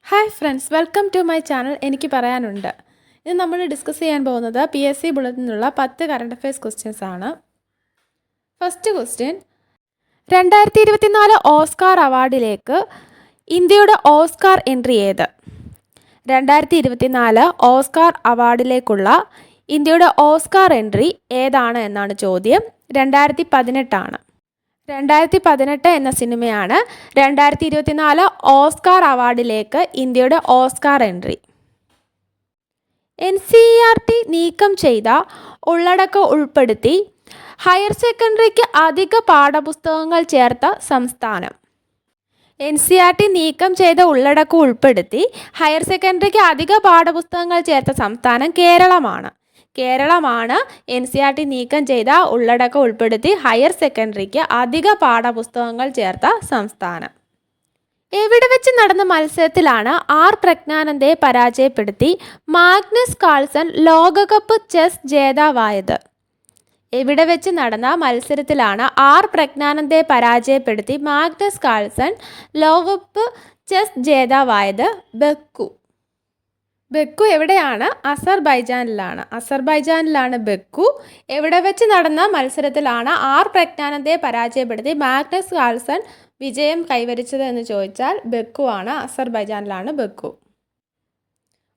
Hi friends, welcome to my channel. എനിക്ക് പറയാനുണ്ട്. ഇത് നമ്മൾ ഡിസ്കസ് ചെയ്യാൻ പോകുന്നത് PSC ബുള്ളറ്റിൽ നിന്നുള്ള 10 കറണ്ട് അഫയേഴ്സ് ക്വസ്റ്റ്യൻസ് ആണ്. ഫസ്റ്റ് ക്വസ്റ്റ്യൻ, 2024 ഓസ്കാർ അവാർഡിലേക്ക് ഇന്ത്യയുടെ ഓസ്കാർ എൻട്രി ഏത്? 2024 ഓസ്കാർ അവാർഡിലേക്കുള്ള ഇന്ത്യയുടെ ഓസ്കാർ എൻട്രി ഏതാണ് എന്നാണ് ചോദ്യം. 2018 ആണ്. 2018 എന്ന സിനിമയാണ് 2024 ഓസ്കാർ അവാർഡിലേക്ക് ഇന്ത്യയുടെ ഓസ്കാർ എൻട്രി. NCERT നീക്കം ചെയ്ത ഉള്ളടക്കം ഉൾപ്പെടുത്തി ഹയർ സെക്കൻഡറിക്ക് അധിക പാഠപുസ്തകങ്ങൾ ചേർത്ത സംസ്ഥാനം. NCERT നീക്കം ചെയ്ത ഉള്ളടക്കം ഉൾപ്പെടുത്തി ഹയർ സെക്കൻഡറിക്ക് അധിക പാഠപുസ്തകങ്ങൾ ചേർത്ത സംസ്ഥാനം കേരളമാണ്. കേരളമാണ് NCERT നീക്കം ചെയ്ത ഉള്ളടക്കം ഉൾപ്പെടുത്തി ഹയർ സെക്കൻഡറിക്ക് അധിക പാഠപുസ്തകങ്ങൾ ചേർത്ത സംസ്ഥാനം. എവിടെ വെച്ച് നടന്ന മത്സരത്തിലാണ് പ്രജ്ഞാനന്ദയെ പരാജയപ്പെടുത്തി മാഗ്നസ് കാൾസൺ ലോകകപ്പ് ചെസ് ജേതാവായത്? എവിടെ വെച്ച് നടന്ന മത്സരത്തിലാണ് പ്രജ്ഞാനന്ദയെ പരാജയപ്പെടുത്തി മാഗ്നസ് കാൾസൺ ലോകകപ്പ് ചെസ് ജേതാവായത്? ബക്കു. ബക്കു എവിടെയാണ്? അസർബൈജാനിലാണ് ബക്കു. എവിടെ വെച്ച് നടന്ന മത്സരത്തിലാണ് പ്രജ്ഞാനന്ദയെ പരാജയപ്പെടുത്തി മാഗ്നസ് കാൾസൺ വിജയം കൈവരിച്ചത് എന്ന് ചോദിച്ചാൽ ബക്കു ആണ്. അസർബൈജാനിലാണ് ബക്കു.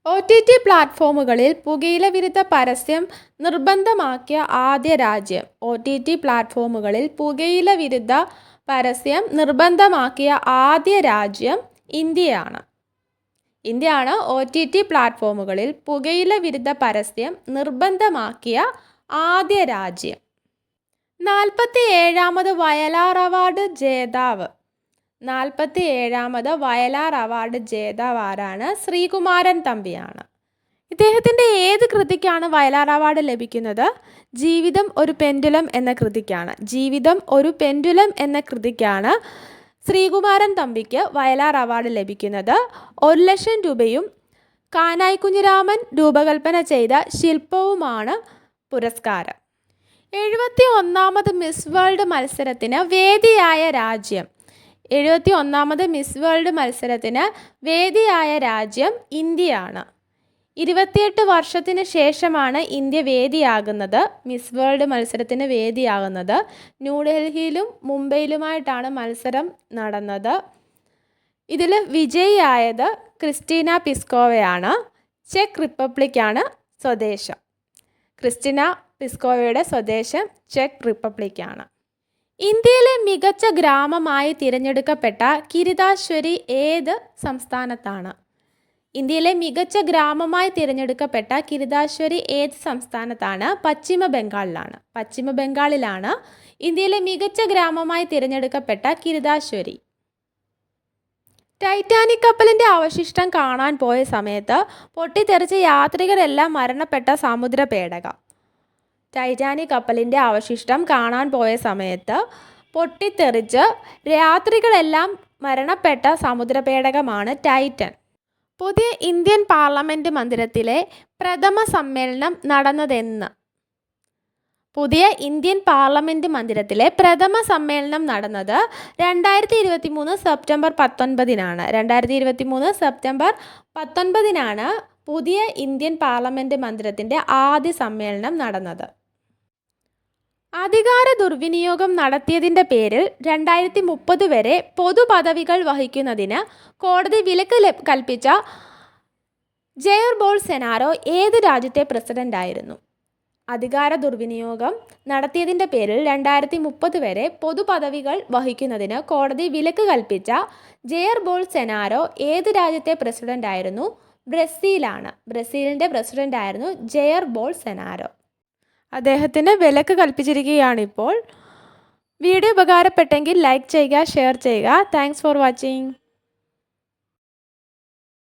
OTT പ്ലാറ്റ്ഫോമുകളിൽ പുകയില വിരുദ്ധ പരസ്യം നിർബന്ധമാക്കിയ ആദ്യ രാജ്യം. OTT പ്ലാറ്റ്ഫോമുകളിൽ പുകയില വിരുദ്ധ പരസ്യം നിർബന്ധമാക്കിയ ആദ്യ രാജ്യം ഇന്ത്യയാണ്. ഇന്ത്യയാണ് OTT പ്ലാറ്റ്ഫോമുകളിൽ പുകയില വിരുദ്ധ പരസ്യം നിർബന്ധമാക്കിയ ആദ്യ രാജ്യം. 47ാമത് വയലാർ അവാർഡ് ജേതാവ്. 47ാമത് വയലാർ അവാർഡ് ജേതാവ് ആരാണ്? ശ്രീകുമാരൻ തമ്പിയാണ്. ഇദ്ദേഹത്തിൻ്റെ ഏത് കൃതിക്കാണ് വയലാർ അവാർഡ് ലഭിക്കുന്നത്? ജീവിതം ഒരു പെൻഡുലം എന്ന കൃതിക്കാണ്. ജീവിതം ഒരു പെൻഡുലം എന്ന കൃതിക്കാണ് ശ്രീകുമാരൻ തമ്പിക്ക് വയലാർ അവാർഡ് ലഭിക്കുന്നത്. 1,00,000 രൂപയും കാനായി കുഞ്ഞിരാമൻ രൂപകൽപ്പന ചെയ്ത ശില്പവുമാണ് പുരസ്കാരം. 71ാമത് മിസ് വേൾഡ് മത്സരത്തിന് വേദിയായ രാജ്യം. 71ാമത് മിസ് വേൾഡ് മത്സരത്തിന് വേദിയായ രാജ്യം ഇന്ത്യയാണ്. 28 വർഷത്തിന് ശേഷമാണ് ഇന്ത്യ വേദിയാകുന്നത്. മിസ് വേൾഡ് മത്സരത്തിന് വേദിയാകുന്നത്. ന്യൂഡൽഹിയിലും മുംബൈയിലുമായിട്ടാണ് മത്സരം നടന്നത്. ഇതിൽ വിജയിയായത് ക്രിസ്റ്റീന പിസ്കോവയാണ്. ചെക്ക് റിപ്പബ്ലിക്കാണ് സ്വദേശം. ക്രിസ്റ്റീന പിസ്കോവയുടെ സ്വദേശം ചെക്ക് റിപ്പബ്ലിക്കാണ്. ഇന്ത്യയിലെ മികച്ച ഗ്രാമമായി തിരഞ്ഞെടുക്കപ്പെട്ട കിരിതാശ്വരി ഏത് സംസ്ഥാനത്താണ്? ഇന്ത്യയിലെ മികച്ച ഗ്രാമമായി തിരഞ്ഞെടുക്കപ്പെട്ട കിരിതാശ്വരി ഏത് സംസ്ഥാനത്താണ്? പശ്ചിമ ബംഗാളിലാണ്. പശ്ചിമ ബംഗാളിലാണ് ഇന്ത്യയിലെ മികച്ച ഗ്രാമമായി തിരഞ്ഞെടുക്കപ്പെട്ട കിരിതാശ്വരി. ടൈറ്റാനിക് കപ്പലിൻ്റെ അവശിഷ്ടം കാണാൻ പോയ സമയത്ത് പൊട്ടിത്തെറിച്ച യാത്രികരെല്ലാം മരണപ്പെട്ട സമുദ്രപേടകം. ടൈറ്റാനിക് കപ്പലിൻ്റെ അവശിഷ്ടം കാണാൻ പോയ സമയത്ത് പൊട്ടിത്തെറിച്ച് യാത്രികളെല്ലാം മരണപ്പെട്ട സമുദ്രപേടകമാണ് ടൈറ്റൻ. പുതിയ ഇന്ത്യൻ പാർലമെൻറ്റ് മന്ദിരത്തിലെ പ്രഥമ സമ്മേളനം നടന്നതെന്ന്? പുതിയ ഇന്ത്യൻ പാർലമെൻറ്റ് മന്ദിരത്തിലെ പ്രഥമ സമ്മേളനം നടന്നത് 2023 സെപ്റ്റംബർ 19-നാണ്. 2023 സെപ്റ്റംബർ 19-നാണ് പുതിയ ഇന്ത്യൻ പാർലമെൻറ്റ് മന്ദിരത്തിൻ്റെ ആദ്യ സമ്മേളനം നടന്നത്. അധികാര ദുർവിനിയോഗം നടത്തിയതിൻ്റെ പേരിൽ 2030 വരെ പൊതുപദവികൾ വഹിക്കുന്നതിന് കോടതി വിലക്ക് കൽപ്പിച്ച ജെയർ ബോൾസൊനാരോ ഏത് രാജ്യത്തെ പ്രസിഡൻ്റായിരുന്നു? അധികാര ദുർവിനിയോഗം നടത്തിയതിൻ്റെ പേരിൽ 2030 വരെ പൊതുപദവികൾ വഹിക്കുന്നതിന് കോടതി വിലക്ക് കൽപ്പിച്ച ജെയർ ബോൾസൊനാരോ ഏത് രാജ്യത്തെ പ്രസിഡൻ്റായിരുന്നു? ബ്രസീലാണ്. ബ്രസീലിൻ്റെ പ്രസിഡൻ്റായിരുന്നു ജെയർ ബോൾസൊനാരോ. അദ്ദേഹത്തിന് വിലക്ക് കൽപ്പിച്ചിരിക്കുകയാണിപ്പോൾ. വീഡിയോ ഉപകാരപ്പെട്ടെങ്കിൽ ലൈക്ക് ചെയ്യുക, ഷെയർ ചെയ്യുക. Thanks for watching.